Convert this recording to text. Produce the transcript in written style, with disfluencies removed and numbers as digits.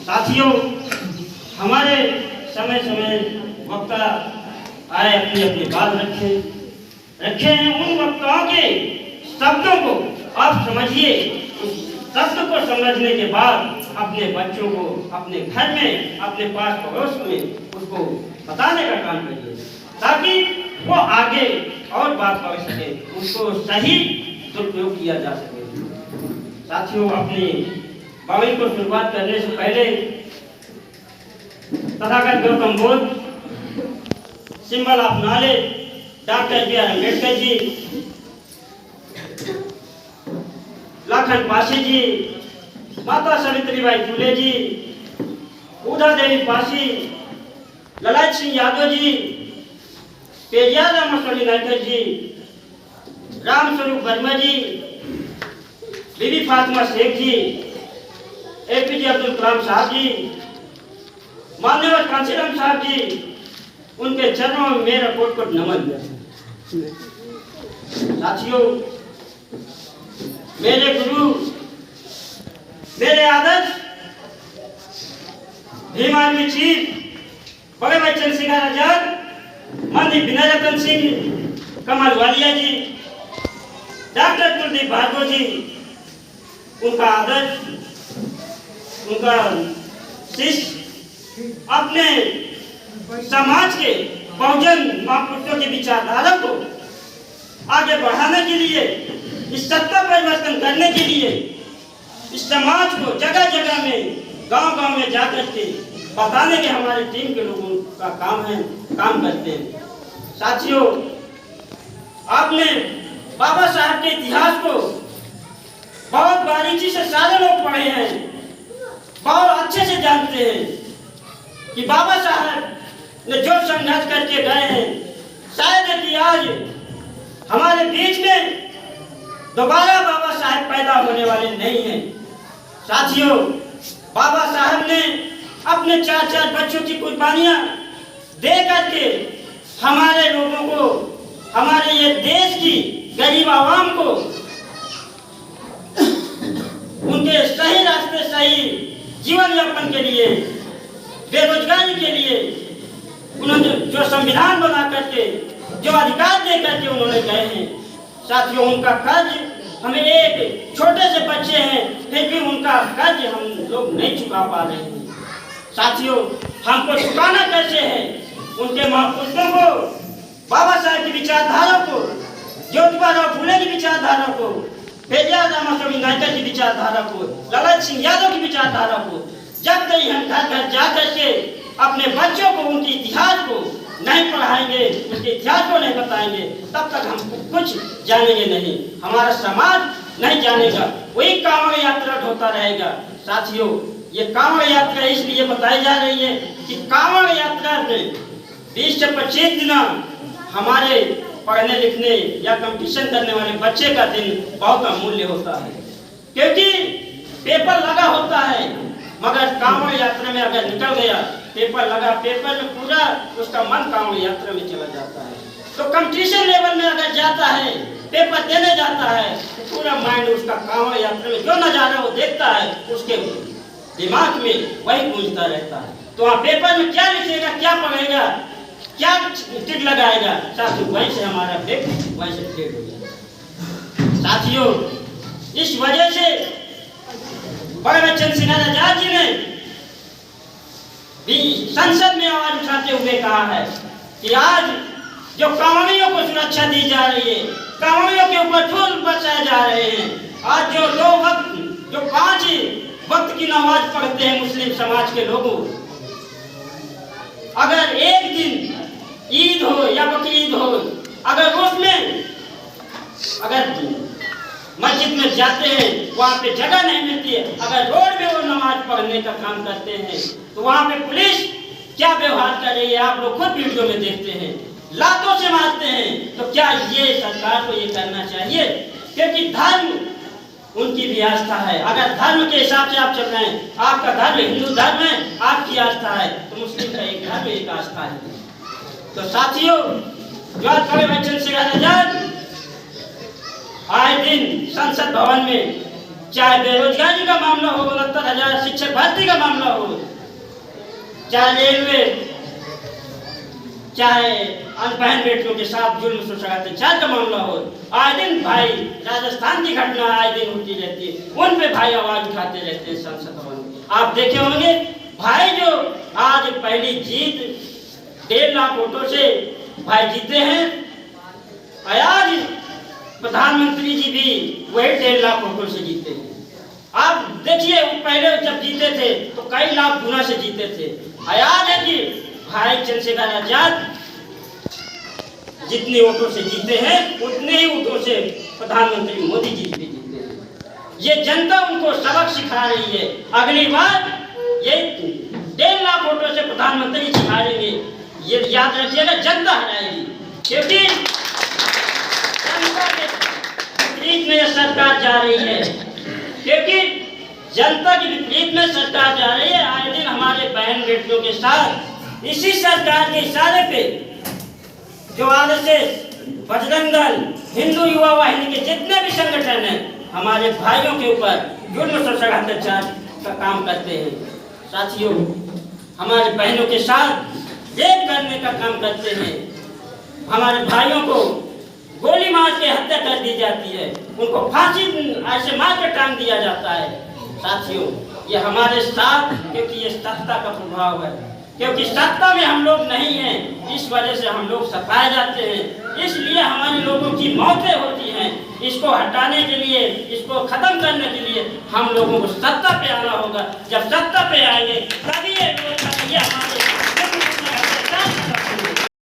साथियों, हमारे समय समय वक्ता आए अपनी अपनी बात रखे हैं। उन वक्ताओं के शब्दों को आप समझिए। उस शब्द को समझने के बाद अपने बच्चों को अपने घर में, अपने पास पड़ोस में उसको बताने का काम करिए, ताकि वो आगे और बात कर सके, उसको सही दुरुपयोग किया जा सके। साथियों, अपनी वाणी को शुरुआत करने से पहले Tathagata Gautam Buddha, symbol of knowledge doctor B R Ambedkar ji, Lakhan Pasi ji, माता सावित्रीबाई फुले जी, उषा देवी पासी, ललाट सिंह यादव जी, पेरियार रामास्वामी नायकर जी, रामस्वरूप वर्मा जी, बीबी फातिमा शेख जी, एपीजे अब्दुल कलाम साहब जी, मान्यवर कांशीराम साहब जी, उनके चरणों में मेरा कोट-कोट नमन है। साथियों, मेरे गुरु, मेरे आदर्श भीम आर्मी चीफ भगत बच्चन सिंह आजाद, माननीय विनय रतन सिंह कमल वालिया जी, डॉक्टर कुलदीप भार्गव जी, उनका आदर्श, उनका शिष्य अपने समाज के बहुजन महापुरुषों की विचारधारा को आगे बढ़ाने के लिए, इस सत्ता परिवर्तन करने के लिए, इस समाज को जगह जगह में, गांव गांव में जाकर के बताने के हमारे टीम के लोगों का काम है, काम करते हैं। साथियों, आपने बाबा साहब के इतिहास को बहुत बारीकी से सारे लोग पढ़े हैं, बहुत अच्छे से जानते हैं कि बाबा साहब ने जो संघर्ष करके गए हैं, शायद कि आज हमारे बीच में दोबारा बाबा साहब पैदा होने वाले नहीं हैं। साथियों, बाबा साहब ने अपने 4-4 बच्चों की कुर्बानियां दे करके हमारे लोगों को, हमारे ये देश की गरीब आवाम को उनके सही रास्ते, सही जीवन यापन के लिए, बेरोजगारी के लिए उन्होंने जो संविधान बना करके, जो अधिकार दे करके उन्होंने गए हैं। साथियों, उनका कर्ज, हमें एक छोटे से बच्चे हैं फिर भी उनका कर्ज हम लोग नहीं चुका पा रहे हैं। साथियों, हमको चुकाना कैसे है? उनके महापुरुषों को, बाबा साहब की विचारधारा को, ज्योतिबा फुले की विचारधारा को, पेरियार रामास्वामी नायकर की विचारधारा को, ललाट सिंह यादव की विचारधारा को जब तक हम घर घर जा करके अपने बच्चों को उनके इतिहास को नहीं पढ़ाएंगे, उनके इतिहास को नहीं बताएंगे, तब तक हम कुछ जानेंगे नहीं, हमारा समाज नहीं जानेगा। वही कांवड़ यात्रा होता रहेगा। साथियों, ये कांवड़ यात्रा इसलिए बताई जा रही है कि कांवड़ यात्रा में 20 से 25 दिन हमारे पढ़ने लिखने या कंपटीशन करने वाले बच्चे का दिन बहुत अमूल्य होता है, क्योंकि पेपर लगा होता है, मगर कांवड़ यात्रा में अगर निकल गया, पेपर लगा, पेपर में पूरा उसका मन कांवड़ यात्रा में चला जाता है। तो कंपटीशन लेवल में अगर जाता है, पेपर देने जाता है, तो पूरा माइंड उसका कांवड़ यात्रा में जो नजारा वो देखता है, उसके दिमाग में वही गूंजता रहता है। तो वहाँ पेपर में क्या लिखेगा, क्या पढ़ेगा, क्या टिक लगाएगा, साथियों, वहीं से हमारा ब्रेक वहीं से फेल हो जाएगा। साथियों, इस वजह से भगत बच्चन सिंह आजाद जी ने भी संसद में आवाज उठाते हुए कहा है कि आज जो कांवड़ियों को सुरक्षा दी जा रही है, कांवड़ियों के ऊपर ठूल बरसाए जा रहे हैं, आज जो 5 वक्त की नमाज पढ़ते हैं मुस्लिम समाज के लोगों, अगर एक दिन ईद हो या बकरीद हो, अगर उसमें मस्जिद में जाते हैं, वहाँ पे जगह नहीं मिलती है, अगर रोड में वो नमाज पढ़ने का काम करते हैं, तो वहाँ पे पुलिस क्या व्यवहार कर रही है आप लोग खुद वीडियो में देखते हैं, लातों से मारते हैं। तो क्या ये सरकार को ये करना चाहिए? क्योंकि धर्म उनकी भी आस्था है। अगर धर्म के हिसाब से आप चल रहे हैं, आपका धर्म हिंदू धर्म है, आपकी आस्था है, तो मुस्लिम का एक धर्म, एक आस्था है। तो साथियों, भगत बच्चन सिंह आजाद आए दिन संसद भवन में चाहे बेरोजगारी का मामला हो, 69,000 शिक्षक भर्ती का मामला हो, चाहे रेलवे, चाहे अनपढ़ बेटियों के साथ जुल्म शोषण अत्याचार का मामला हो, आए दिन भाई राजस्थान की घटना आए दिन होती रहती है, उन पे भाई आवाज उठाते रहते हैं संसद भवन में। आप देखे होंगे भाई जो आज पहली जीत 1.5 लाख वोटों से भाई जीते हैं, आज प्रधानमंत्री जी भी वही 1.5 लाख वोटों से जीते हैं। आप देखिए पहले जब जीते थे तो कई लाख गुना से जीते थे। याद है कि भाई चंद्रशेखर आजाद जितने वोटों से जीते हैं उतने ही वोटों से प्रधानमंत्री मोदी जी भी जीते हैं। ये जनता उनको सबक सिखा रही है। अगली बार ये 1.5 लाख वोटों से प्रधानमंत्री जी हारेंगे, ये याद रखिएगा, जनता हराएगी, क्योंकि जनता के विपरीत में सरकार जा रही है, क्योंकि जनता के विपरीत में सरकार जा रही है। आए दिन हमारे बहन बेटियों के साथ इसी सरकार के इशारे पे जो आरएसएस, बजरंग दल, हिंदू युवा वाहिनी के जितने भी संगठन हैं हमारे भाइयों के ऊपर जुल्म शोषण अत्याचार का काम करते हैं। साथियों, हमारे बहनों के साथ रेप करने का काम करते हैं, हमारे भाइयों को गोली मार के हत्या कर दी जाती है, उनको फांसी ऐसे मार के टांग दिया जाता है। साथियों, ये हमारे साथ, क्योंकि ये सत्ता का प्रभाव है, क्योंकि सत्ता में हम लोग नहीं हैं, इस वजह से हम लोग सताए जाते हैं, इसलिए हमारे लोगों की मौतें होती हैं। इसको हटाने के लिए, इसको खत्म करने के लिए हम लोगों को सत्ता पे आना होगा। जब सत्ता पे आएंगे तभी ये हमारे